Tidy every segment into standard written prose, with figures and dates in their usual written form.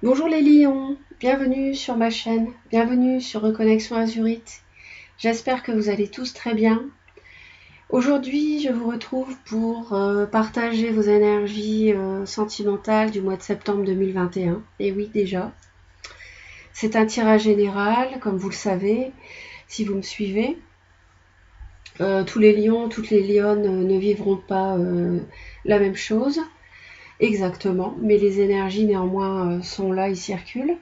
Bonjour les lions, bienvenue sur ma chaîne, bienvenue sur Reconnexion Azurite. J'espère que vous allez tous très bien. Aujourd'hui, je vous retrouve pour partager vos énergies sentimentales du mois de septembre 2021. Et oui, déjà. C'est un tirage général, comme vous le savez, si vous me suivez. Tous les lions, toutes les lionnes ne vivront pas la même chose. Exactement, mais les énergies néanmoins sont là, ils circulent.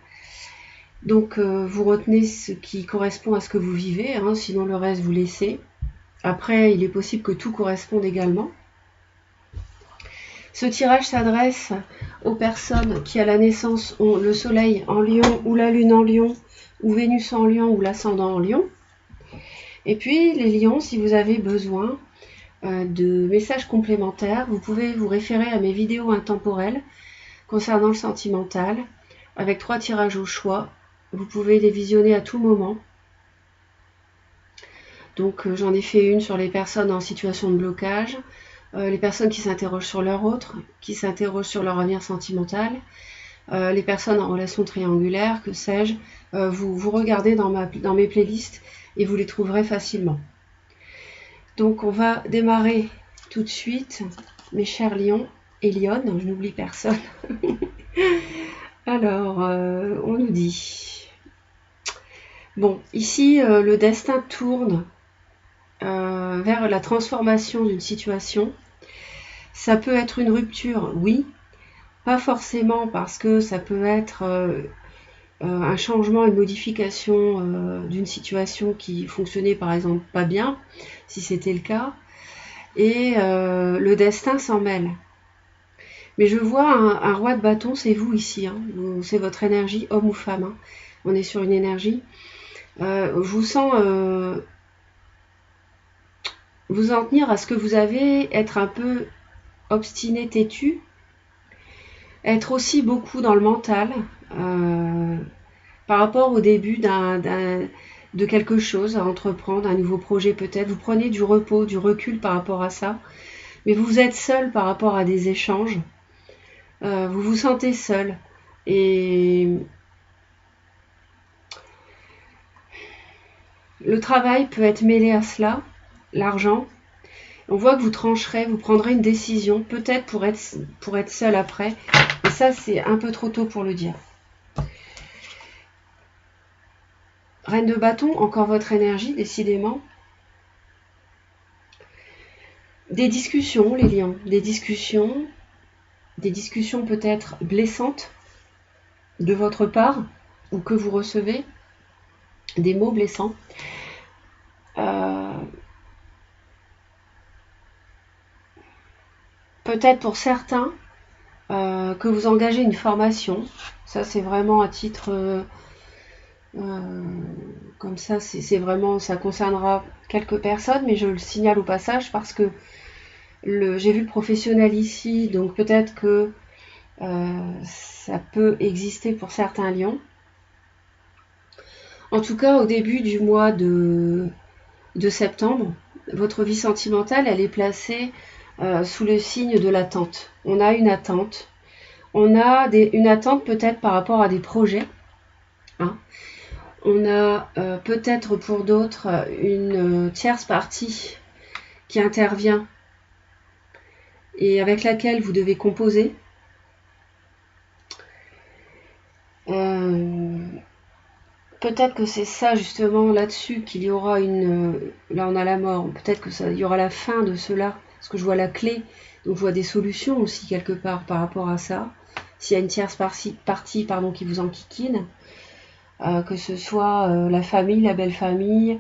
Donc vous retenez ce qui correspond à ce que vous vivez, hein, sinon le reste vous laissez. Après, il est possible que tout corresponde également. Ce tirage s'adresse aux personnes qui à la naissance ont le soleil en lion ou la lune en lion ou Vénus en lion ou l'ascendant en lion. Et puis les lions, si vous avez besoin de messages complémentaires, vous pouvez vous référer à mes vidéos intemporelles concernant le sentimental avec 3 tirages au choix. Vous pouvez les visionner à tout moment. Donc j'en ai fait une sur les personnes en situation de blocage, les personnes qui s'interrogent sur leur autre, qui s'interrogent sur leur avenir sentimental, les personnes en relation triangulaire, que sais-je. Vous regardez dans mes playlists et vous les trouverez facilement. Donc on va démarrer tout de suite, mes chers lions et lionnes, je n'oublie personne. Alors, on nous dit... Bon, ici, le destin tourne vers la transformation d'une situation. Ça peut être une rupture, oui. Pas forcément parce que ça peut être un changement, une modification d'une situation qui fonctionnait par exemple pas bien, si c'était le cas. Et le destin s'en mêle. Mais je vois un roi de bâton, c'est vous ici, hein. C'est votre énergie, homme ou femme. Hein. On est sur une énergie. Je vous sens vous en tenir à ce que vous avez, être un peu obstiné, têtu, être aussi beaucoup dans le mental par rapport au début de quelque chose à entreprendre, un nouveau projet peut-être. Vous prenez du repos, du recul par rapport à ça, mais vous êtes seul par rapport à des échanges. Vous vous sentez seul et le travail peut être mêlé à cela, l'argent. On voit que vous trancherez, vous prendrez une décision, peut-être pour être seul après. Et ça, c'est un peu trop tôt pour le dire. Reine de bâton, encore votre énergie, décidément. Des discussions, les lions. Des discussions peut-être blessantes de votre part ou que vous recevez. Des mots blessants. Peut-être pour certains que vous engagez une formation. Ça, c'est vraiment à titre... comme ça, c'est vraiment, ça concernera quelques personnes, mais je le signale au passage parce que j'ai vu le professionnel ici, donc peut-être que ça peut exister pour certains lions. En tout cas, au début du mois de septembre, votre vie sentimentale, elle est placée sous le signe de l'attente. On a une attente. On a une attente peut-être par rapport à des projets. Hein. On a peut-être pour d'autres une tierce partie qui intervient et avec laquelle vous devez composer. Peut-être que c'est ça justement là-dessus qu'il y aura une... là on a la mort, peut-être que il y aura la fin de cela, parce que je vois la clé, donc je vois des solutions aussi quelque part par rapport à ça. S'il y a une tierce partie qui vous enquiquine, que ce soit la famille, la belle famille,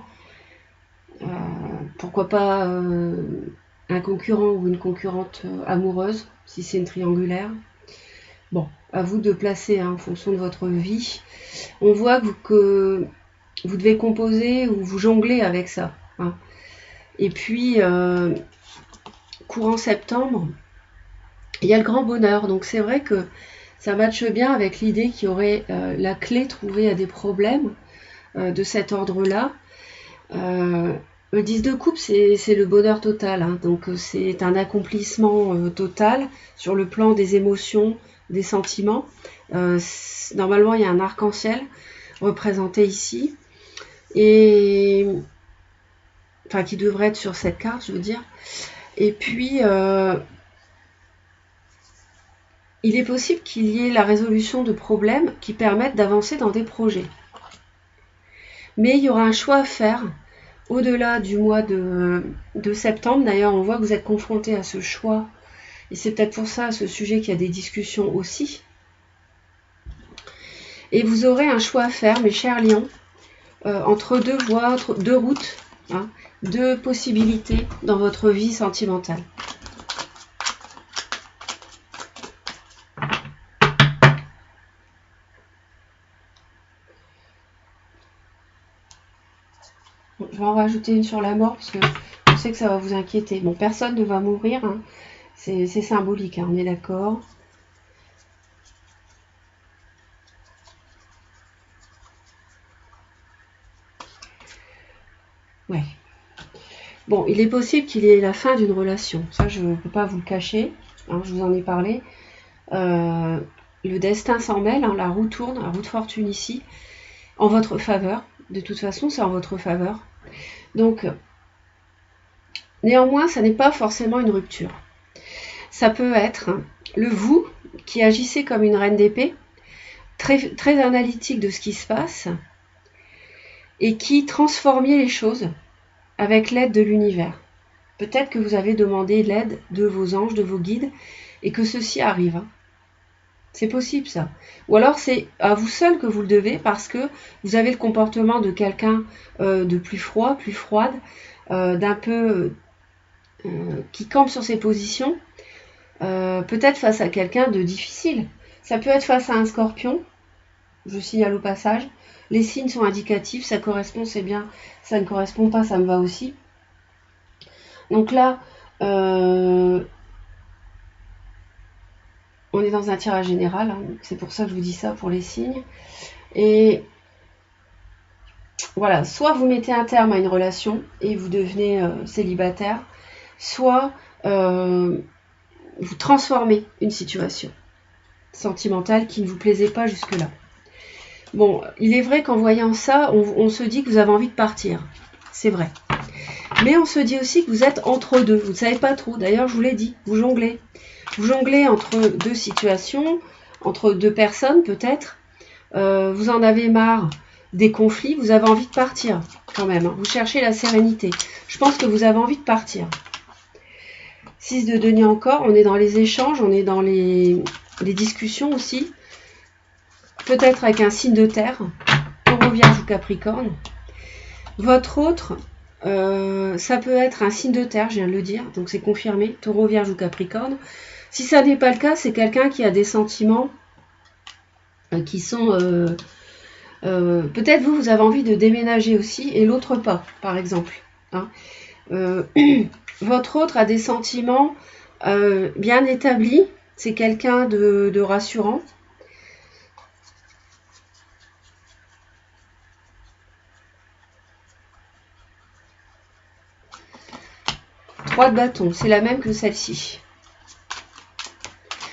pourquoi pas un concurrent ou une concurrente amoureuse, si c'est une triangulaire. Bon, à vous de placer en fonction de votre vie. On voit que vous devez composer ou vous jongler avec ça. Hein. Et puis, courant septembre, il y a le grand bonheur. Donc c'est vrai que ça matche bien avec l'idée qu'il y aurait la clé trouvée à des problèmes de cet ordre-là. Le 10 de coupe, c'est le bonheur total. Hein. Donc c'est un accomplissement total sur le plan des émotions, des sentiments. Normalement, il y a un arc-en-ciel représenté ici, et enfin qui devrait être sur cette carte, je veux dire. Et puis, il est possible qu'il y ait la résolution de problèmes qui permettent d'avancer dans des projets. Mais il y aura un choix à faire au-delà du mois de septembre. D'ailleurs, on voit que vous êtes confronté à ce choix. Et c'est peut-être pour ça, à ce sujet, qu'il y a des discussions aussi. Et vous aurez un choix à faire, mes chers lions, entre deux voies, deux routes, hein, deux possibilités dans votre vie sentimentale. Je vais en rajouter une sur la mort parce que je sais que ça va vous inquiéter. Bon, personne ne va mourir, hein. C'est symbolique, hein, on est d'accord. Ouais. Bon, il est possible qu'il y ait la fin d'une relation. Ça, je ne peux pas vous le cacher. Hein, je vous en ai parlé. Le destin s'en mêle, hein, la roue tourne, la roue de fortune ici, en votre faveur. De toute façon, c'est en votre faveur. Donc, néanmoins, ça n'est pas forcément une rupture. Ça peut être le vous qui agissez comme une reine d'épée, très analytique de ce qui se passe, et qui transformiez les choses avec l'aide de l'univers. Peut-être que vous avez demandé l'aide de vos anges, de vos guides, et que ceci arrive. C'est possible ça. Ou alors c'est à vous seul que vous le devez parce que vous avez le comportement de quelqu'un de plus froid, plus froide, d'un peu qui campe sur ses positions, peut-être face à quelqu'un de difficile. Ça peut être face à un scorpion, je signale au passage. Les signes sont indicatifs, ça correspond, c'est bien, ça ne correspond pas, ça me va aussi. Donc là, on est dans un tirage général, hein, c'est pour ça que je vous dis ça pour les signes. Et voilà, soit vous mettez un terme à une relation et vous devenez célibataire, soit vous transformez une situation sentimentale qui ne vous plaisait pas jusque-là. Bon, il est vrai qu'en voyant ça, on se dit que vous avez envie de partir. C'est vrai. Mais on se dit aussi que vous êtes entre deux. Vous ne savez pas trop. D'ailleurs, je vous l'ai dit, vous jonglez. Vous jonglez entre deux situations, entre deux personnes peut-être. Vous en avez marre des conflits. Vous avez envie de partir quand même. Hein. Vous cherchez la sérénité. Je pense que vous avez envie de partir. 6 de denier encore. On est dans les échanges. On est dans les discussions aussi. Peut-être avec un signe de terre. Taureau, Vierge ou Capricorne. Votre autre... ça peut être un signe de terre, je viens de le dire, donc c'est confirmé, Taureau, Vierge ou Capricorne. Si ça n'est pas le cas, c'est quelqu'un qui a des sentiments qui sont... peut-être vous avez envie de déménager aussi, et l'autre pas, par exemple. Hein. Votre autre a des sentiments bien établis, c'est quelqu'un de rassurant. Trois de bâton, c'est la même que celle-ci.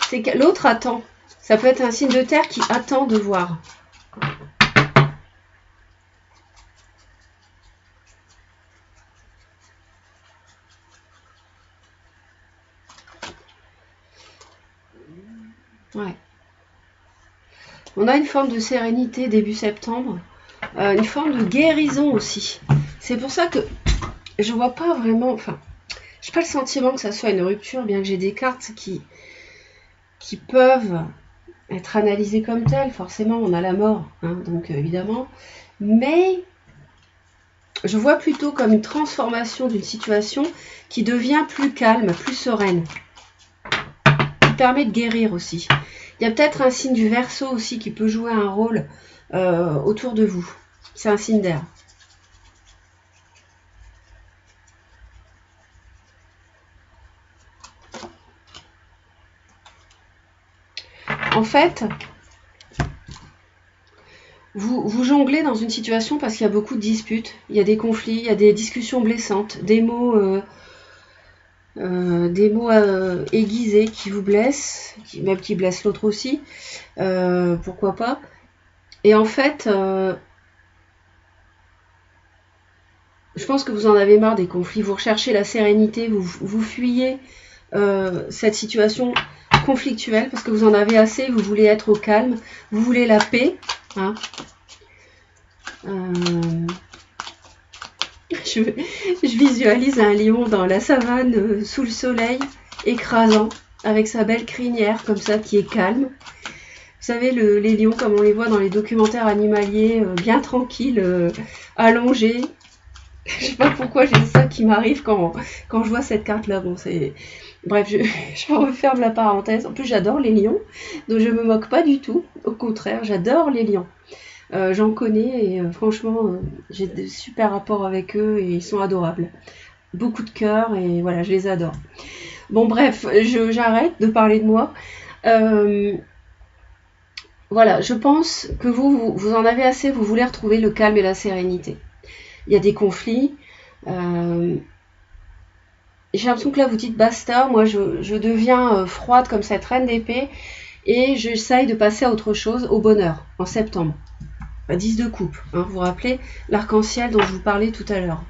C'est que l'autre attend. Ça peut être un signe de terre qui attend de voir. Ouais. On a une forme de sérénité début septembre. Une forme de guérison aussi. C'est pour ça que je vois pas vraiment... Enfin, je n'ai pas le sentiment que ça soit une rupture, bien que j'ai des cartes qui peuvent être analysées comme telles. Forcément, on a la mort, hein, donc évidemment. Mais je vois plutôt comme une transformation d'une situation qui devient plus calme, plus sereine. Qui permet de guérir aussi. Il y a peut-être un signe du Verseau aussi qui peut jouer un rôle autour de vous. C'est un signe d'air. En fait, vous jonglez dans une situation parce qu'il y a beaucoup de disputes, il y a des conflits, il y a des discussions blessantes, des mots des mots aiguisés qui vous blessent, même qui blessent l'autre aussi, pourquoi pas. Et en fait, je pense que vous en avez marre des conflits, vous recherchez la sérénité, vous fuyez cette situation conflictuelle parce que vous en avez assez, vous voulez être au calme, vous voulez la paix. Hein. Je visualise un lion dans la savane, sous le soleil, écrasant, avec sa belle crinière comme ça, qui est calme. Vous savez, les lions, comme on les voit dans les documentaires animaliers, bien tranquilles, allongés. Je sais pas pourquoi j'ai ça qui m'arrive quand je vois cette carte-là. Bon, c'est... Bref, je referme la parenthèse. En plus, j'adore les lions, donc je me moque pas du tout. Au contraire, j'adore les lions. J'en connais et franchement, j'ai de super rapports avec eux et ils sont adorables. Beaucoup de cœur et voilà, je les adore. Bon, bref, j'arrête de parler de moi. Voilà, je pense que vous en avez assez, vous voulez retrouver le calme et la sérénité. Il y a des conflits. J'ai l'impression que là, vous dites basta, moi je deviens froide comme cette reine d'épée et j'essaye de passer à autre chose, au bonheur, en septembre. 10 de coupe, hein, vous vous rappelez l'arc-en-ciel dont je vous parlais tout à l'heure.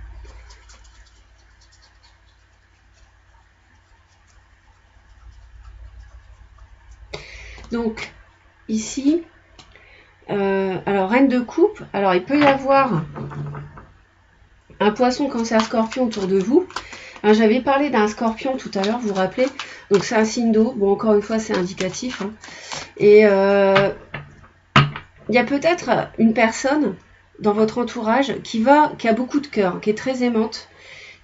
Donc, ici, alors reine de coupe, alors il peut y avoir un poisson cancer scorpion autour de vous. Hein, j'avais parlé d'un scorpion tout à l'heure, vous vous rappelez? Donc c'est un signe d'eau, bon encore une fois c'est indicatif. Hein. Et il y a peut-être une personne dans votre entourage qui a beaucoup de cœur, qui est très aimante,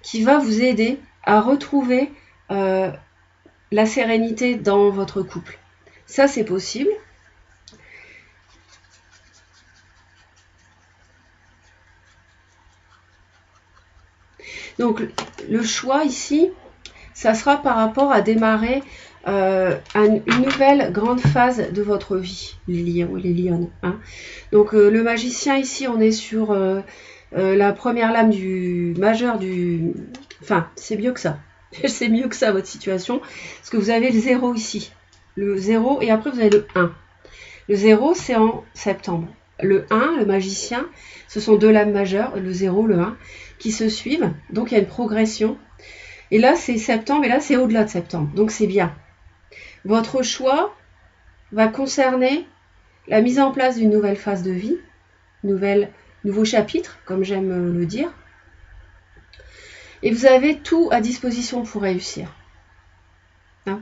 qui va vous aider à retrouver la sérénité dans votre couple. Ça, c'est possible. Donc, le choix ici, ça sera par rapport à démarrer une nouvelle grande phase de votre vie, les lions, les lionnes. Hein. Donc, le magicien ici, on est sur la première lame du majeur du... Enfin, c'est mieux que ça. C'est mieux que ça, votre situation. Parce que vous avez le 0 ici. Le 0 et après, vous avez le 1. Le 0, c'est en septembre. Le 1, le magicien, ce sont deux lames majeures, le 0, le 1, qui se suivent. Donc, il y a une progression. Et là, c'est septembre, et là, c'est au-delà de septembre. Donc, c'est bien. Votre choix va concerner la mise en place d'une nouvelle phase de vie, nouveau chapitre, comme j'aime le dire. Et vous avez tout à disposition pour réussir. Hein?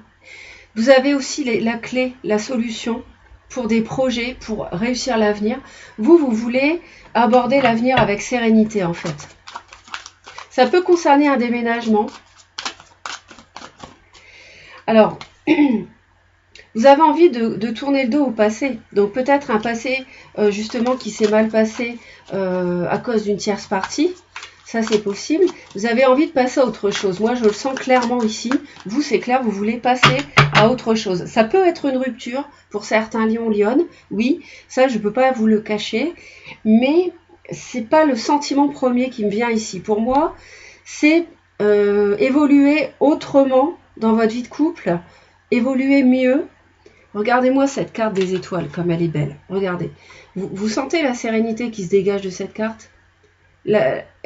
Vous avez aussi la clé, la solution pour des projets, pour réussir l'avenir. Vous voulez aborder l'avenir avec sérénité, en fait. Ça peut concerner un déménagement. Alors, vous avez envie de tourner le dos au passé. Donc, peut-être un passé, justement, qui s'est mal passé à cause d'une tierce partie. Ça, c'est possible. Vous avez envie de passer à autre chose. Moi, je le sens clairement ici. Vous, c'est clair, vous voulez passer à autre chose. Ça peut être une rupture pour certains lions, lionnes. Oui, ça, je ne peux pas vous le cacher. Mais ce n'est pas le sentiment premier qui me vient ici. Pour moi, c'est évoluer autrement dans votre vie de couple. Évoluer mieux. Regardez-moi cette carte des étoiles, comme elle est belle. Regardez. Vous sentez la sérénité qui se dégage de cette carte ?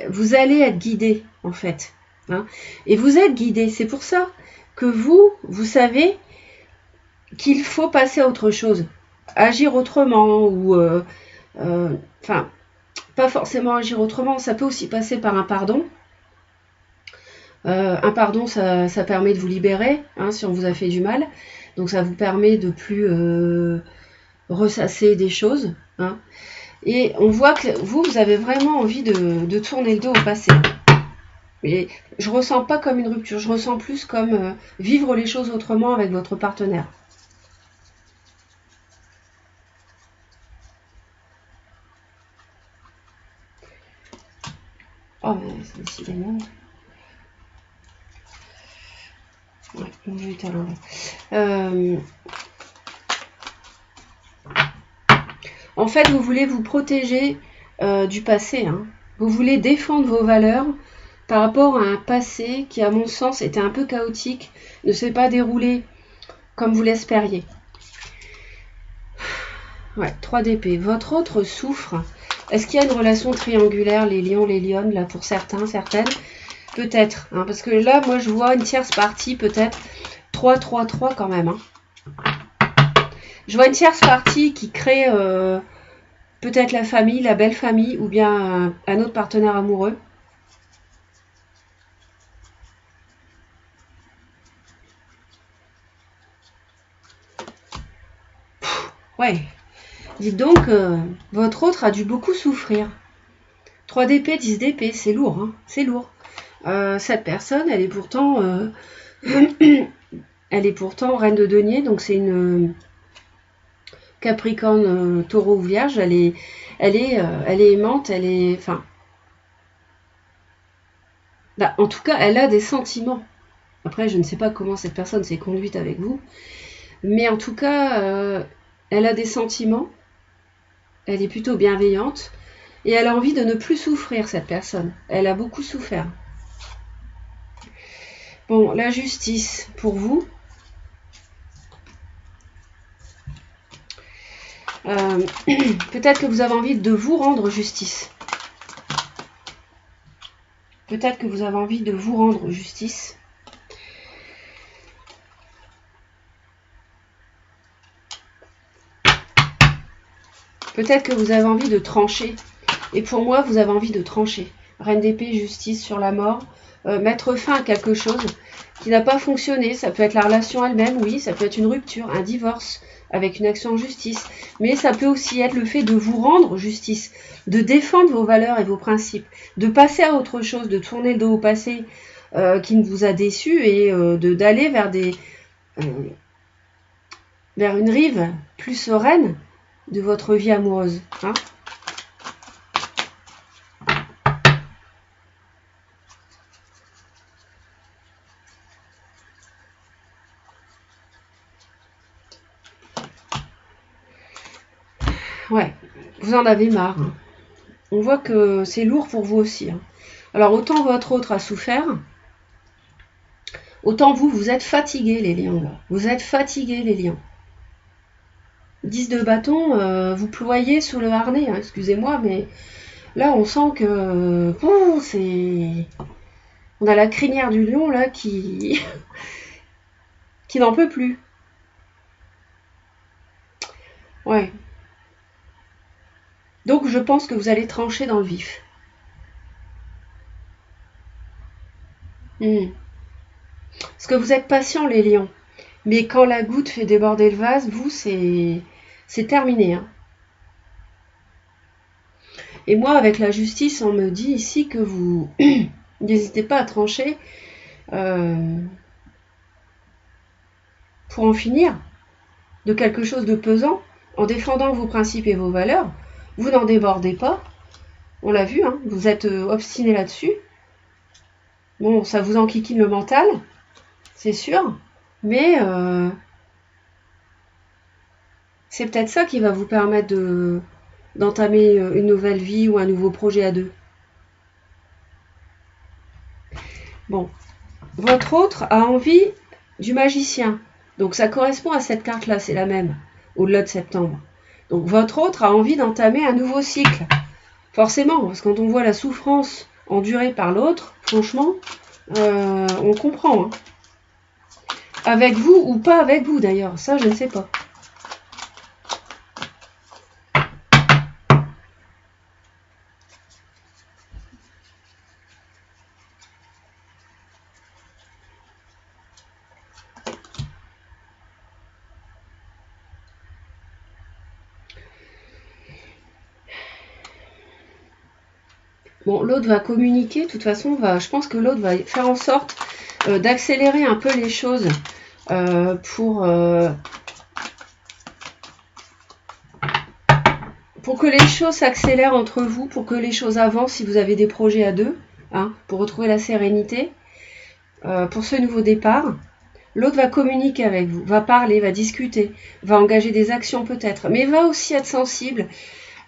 Vous allez être guidé en fait. Hein, et vous êtes guidé. C'est pour ça que vous savez qu'il faut passer à autre chose. Agir autrement ou... Enfin, pas forcément agir autrement. Ça peut aussi passer par un pardon. Un pardon, ça permet de vous libérer hein, si on vous a fait du mal. Donc ça vous permet de plus ressasser des choses. Hein. Et on voit que vous avez vraiment envie de tourner le dos au passé. Mais je ne ressens pas comme une rupture, je ressens plus comme vivre les choses autrement avec votre partenaire. Oh, mais c'est décidément... Ouais, on va être à l'envers. En fait, vous voulez vous protéger du passé. Hein. Vous voulez défendre vos valeurs par rapport à un passé qui, à mon sens, était un peu chaotique, ne s'est pas déroulé comme vous l'espériez. Ouais, 3 d'épée. Votre autre souffre. Est-ce qu'il y a une relation triangulaire, les lions, les lionnes, là, pour certains, certaines? Peut-être, hein, parce que là, moi, je vois une tierce partie, peut-être 3, 3, 3 quand même. Hein. Je vois une tierce partie qui crée peut-être la famille, la belle famille, ou bien un autre partenaire amoureux. Ouais. Dites donc, votre autre a dû beaucoup souffrir. 3 d'épée, 10 d'épée, c'est lourd, hein, c'est lourd. Cette personne, elle est pourtant reine de denier, donc c'est une Capricorne, Taureau ou Vierge. Elle est aimante, elle est, enfin, bah, en tout cas, elle a des sentiments. Après, je ne sais pas comment cette personne s'est conduite avec vous, mais en tout cas, elle a des sentiments. Elle est plutôt bienveillante et elle a envie de ne plus souffrir, cette personne. Elle a beaucoup souffert. Bon, la justice pour vous. Peut-être que vous avez envie de vous rendre justice. Peut-être que vous avez envie de vous rendre justice. Peut-être que vous avez envie de trancher. Et pour moi, vous avez envie de trancher. Reine d'épée, justice sur la mort. Mettre fin à quelque chose qui n'a pas fonctionné. Ça peut être la relation elle-même, oui. Ça peut être une rupture, un divorce avec une action en justice. Mais ça peut aussi être le fait de vous rendre justice. De défendre vos valeurs et vos principes. De passer à autre chose. De tourner le dos au passé qui ne vous a déçu. Et d'aller vers une rive plus sereine de votre vie amoureuse. Hein. Ouais, vous en avez marre. Hein. On voit que c'est lourd pour vous aussi. Hein. Alors, autant votre autre a souffert, autant vous, vous êtes fatigués, les lions. Là. Vous êtes fatigués, les lions. 10 de bâton, vous ployez sous le harnais, hein, excusez-moi, mais là, on sent que c'est... On a la crinière du lion, là, qui n'en peut plus. Ouais. Donc, je pense que vous allez trancher dans le vif. Parce que vous êtes patients, les lions. Mais quand la goutte fait déborder le vase, vous, c'est terminé. Hein. Et moi, avec la justice, on me dit ici que vous n'hésitez pas à trancher pour en finir de quelque chose de pesant, en défendant vos principes et vos valeurs. Vous n'en débordez pas. On l'a vu, hein, vous êtes obstiné là-dessus. Bon, ça vous enquiquine le mental, c'est sûr. Mais c'est peut-être ça qui va vous permettre d'entamer une nouvelle vie ou un nouveau projet à deux. Bon, votre autre a envie du magicien. Donc ça correspond à cette carte-là, c'est la même, au-delà de septembre. Donc votre autre a envie d'entamer un nouveau cycle. Forcément, parce que quand on voit la souffrance endurée par l'autre, franchement, on comprend. Hein. Avec vous ou pas avec vous d'ailleurs, ça je ne sais pas. Bon, l'autre va communiquer, de toute façon, je pense que l'autre va faire en sorte d'accélérer un peu les choses pour que les choses s'accélèrent entre vous, pour que les choses avancent si vous avez des projets à deux, hein, pour retrouver la sérénité, pour ce nouveau départ. L'autre va communiquer avec vous, va parler, va discuter, va engager des actions peut-être, mais va aussi être sensible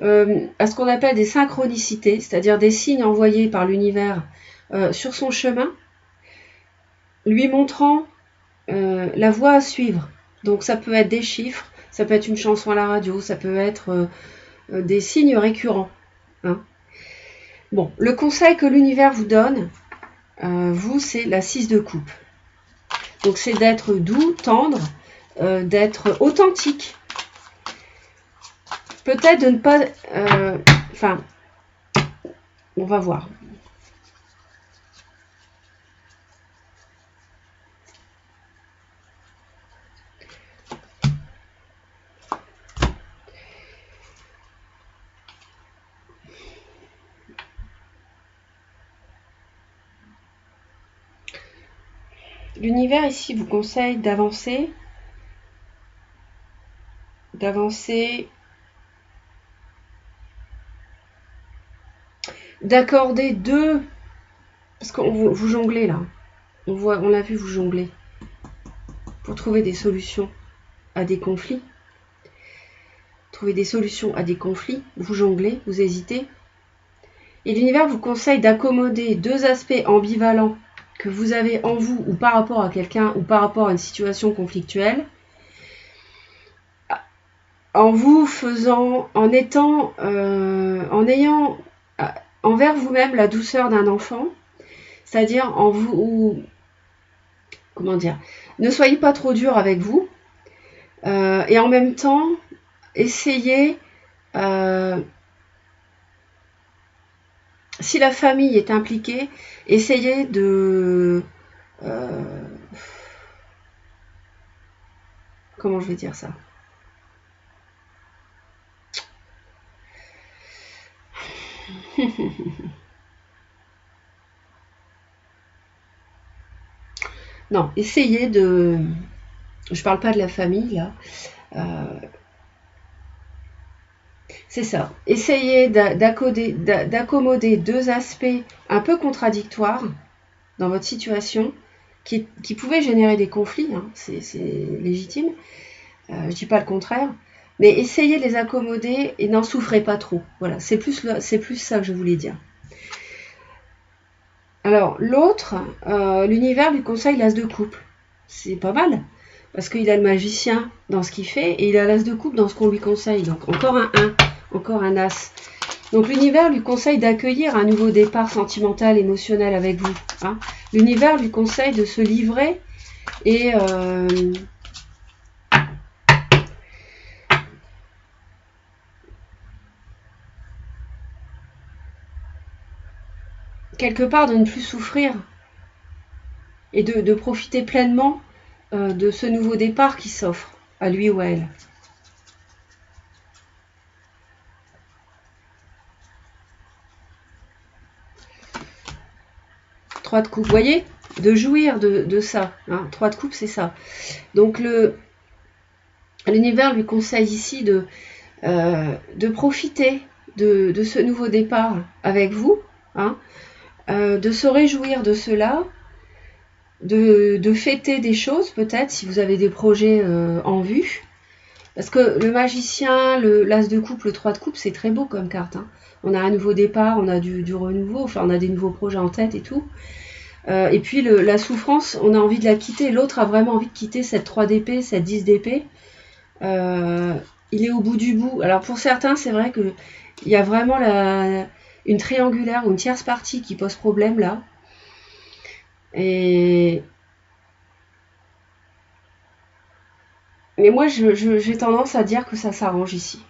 à ce qu'on appelle des synchronicités, c'est-à-dire des signes envoyés par l'univers sur son chemin, lui montrant la voie à suivre. Donc ça peut être des chiffres, ça peut être une chanson à la radio, ça peut être des signes récurrents. Hein. Bon, le conseil que l'univers vous donne, vous, c'est la 6 de coupe. Donc c'est d'être doux, tendre, d'être authentique. Peut-être de ne pas... Enfin, on va voir. L'univers ici vous conseille d'avancer, d'accorder deux, parce qu'on vous jonglez là, on l'a vu vous jongler, pour trouver des solutions à des conflits. Trouver des solutions à des conflits, vous jonglez, vous hésitez. Et l'univers vous conseille d'accommoder deux aspects ambivalents que vous avez en vous ou par rapport à quelqu'un ou par rapport à une situation conflictuelle, en vous faisant, en ayant envers vous-même la douceur d'un enfant, c'est-à-dire en vous, comment dire, ne soyez pas trop dur avec vous, et en même temps, essayez, si la famille est impliquée, essayez de... comment je vais dire ça ? Non, essayez de... Je parle pas de la famille, là. C'est ça. Essayez d'accommoder deux aspects un peu contradictoires dans votre situation qui pouvaient générer des conflits. Hein, c'est légitime. Je dis pas le contraire. Mais essayez de les accommoder et n'en souffrez pas trop. Voilà, c'est plus ça que je voulais dire. Alors, l'autre, l'univers lui conseille l'as de coupe. C'est pas mal, parce qu'il a le magicien dans ce qu'il fait, et il a l'as de coupe dans ce qu'on lui conseille. Donc, encore un 1, encore un as. Donc, l'univers lui conseille d'accueillir un nouveau départ sentimental, émotionnel avec vous. Hein. L'univers lui conseille de se livrer et... quelque part de ne plus souffrir et de profiter pleinement de ce nouveau départ qui s'offre à lui ou à elle. Trois de coupe, vous voyez, de jouir de ça. Hein. 3 de coupe, c'est ça. Donc l'univers lui conseille ici de profiter de ce nouveau départ avec vous, hein, de se réjouir de cela, de fêter des choses peut-être si vous avez des projets en vue. Parce que le magicien, l'as de coupe, le 3 de coupe, c'est très beau comme carte. Hein. On a un nouveau départ, on a du renouveau, enfin on a des nouveaux projets en tête et tout. Et puis la souffrance, on a envie de la quitter. L'autre a vraiment envie de quitter cette 3 d'épée, cette 10 d'épée. Il est au bout du bout. Alors pour certains, c'est vrai qu'il y a vraiment une triangulaire ou une tierce partie qui pose problème là. Mais moi, j'ai tendance à dire que ça s'arrange ici.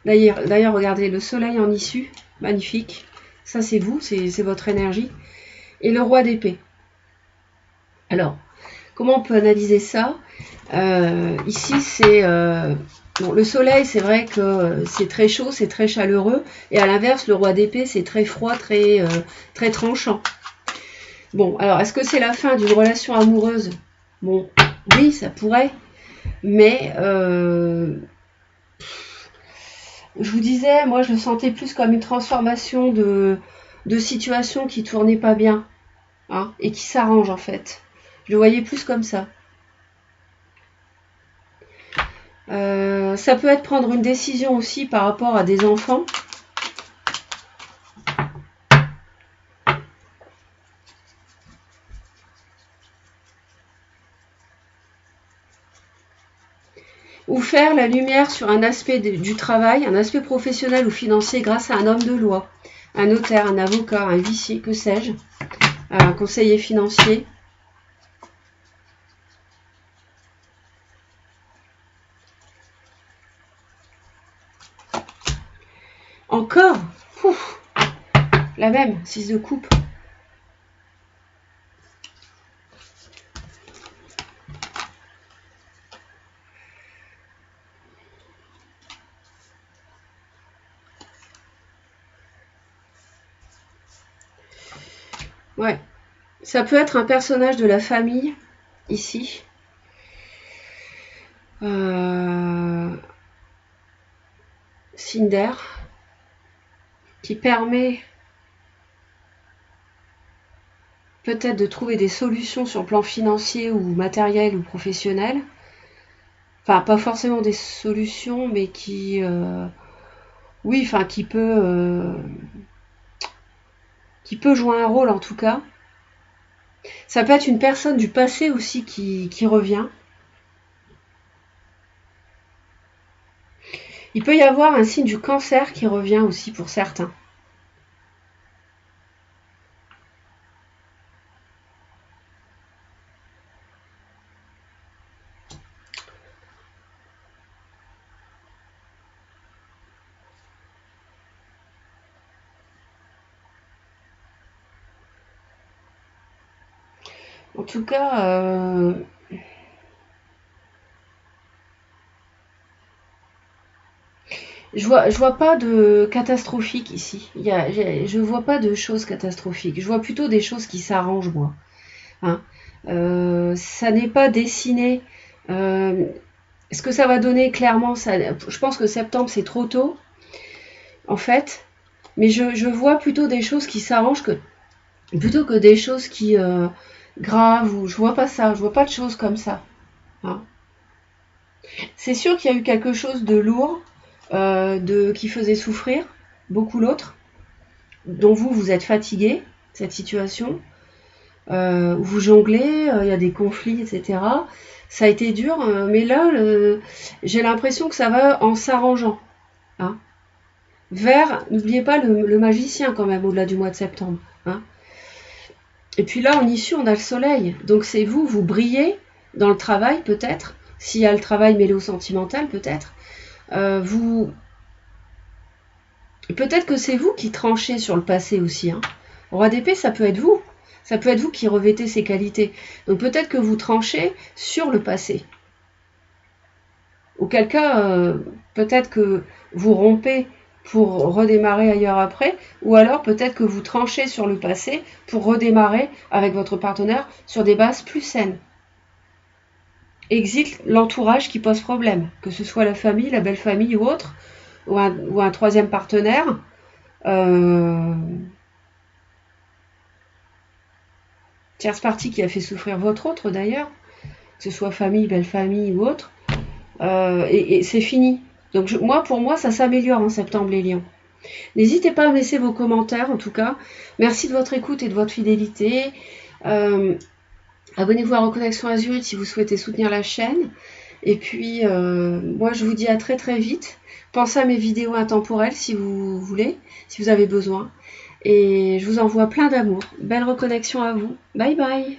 D'ailleurs, regardez, le soleil en issue, magnifique. Ça, c'est vous, c'est votre énergie. Et le roi d'épée. Alors, comment on peut analyser ça ? Ici, c'est... bon, le soleil, c'est vrai que c'est très chaud, c'est très chaleureux. Et à l'inverse, le roi d'épée, c'est très froid, très tranchant. Bon, alors, est-ce que c'est la fin d'une relation amoureuse ? Bon, oui, ça pourrait. Mais... je vous disais, moi je le sentais plus comme une transformation de situation qui tournait pas bien, hein, et qui s'arrange en fait. Je le voyais plus comme ça. Ça peut être prendre une décision aussi par rapport à des enfants. faire la lumière sur un aspect du travail, un aspect professionnel ou financier grâce à un homme de loi, un notaire, un avocat, un huissier, que sais-je, un conseiller financier. Encore, ouf, la même, 6 de coupe. Ouais, ça peut être un personnage de la famille, ici. Cinder, qui permet peut-être de trouver des solutions sur le plan financier ou matériel ou professionnel. Enfin, pas forcément des solutions, mais qui... oui, enfin, qui peut jouer un rôle en tout cas. Ça peut être une personne du passé aussi qui revient. Il peut y avoir un signe du cancer qui revient aussi pour certains. En tout cas, je vois pas de catastrophique ici. Je vois pas de choses catastrophiques. Je vois plutôt des choses qui s'arrangent, moi. Hein. Ça n'est pas dessiné. Ce que ça va donner clairement, je pense que septembre c'est trop tôt, en fait. Mais je vois plutôt des choses qui s'arrangent plutôt que des choses qui graves. Ou je vois pas ça. Je vois pas de choses comme ça. Hein. C'est sûr qu'il y a eu quelque chose de lourd, qui faisait souffrir beaucoup l'autre, dont vous êtes fatigué, cette situation, où vous jonglez, il y a des conflits, etc. Ça a été dur, mais là, j'ai l'impression que ça va en s'arrangeant. Hein. N'oubliez pas le magicien quand même, au-delà du mois de septembre. Hein. Et puis là, en issue, on a le soleil. Donc c'est vous brillez dans le travail peut-être, s'il y a le travail mêlé au sentimental peut-être. Peut-être que c'est vous qui tranchez sur le passé aussi. Hein. Roi d'épée, ça peut être vous. Ça peut être vous qui revêtez ces qualités. Donc peut-être que vous tranchez sur le passé. Auquel cas, peut-être que vous rompez pour redémarrer ailleurs après, ou alors peut-être que vous tranchez sur le passé pour redémarrer avec votre partenaire sur des bases plus saines. Existe l'entourage qui pose problème, que ce soit la famille, la belle famille ou autre, ou un troisième partenaire. Tierce partie qui a fait souffrir votre autre d'ailleurs, que ce soit famille, belle famille ou autre, et c'est fini. Donc pour moi, ça s'améliore en septembre les lions. N'hésitez pas à me laisser vos commentaires en tout cas. Merci de votre écoute et de votre fidélité. Abonnez-vous à Reconnexion Azurite si vous souhaitez soutenir la chaîne. Et puis, moi je vous dis à très très vite. Pensez à mes vidéos intemporelles si vous voulez, si vous avez besoin. Et je vous envoie plein d'amour. Belle reconnexion à vous. Bye bye.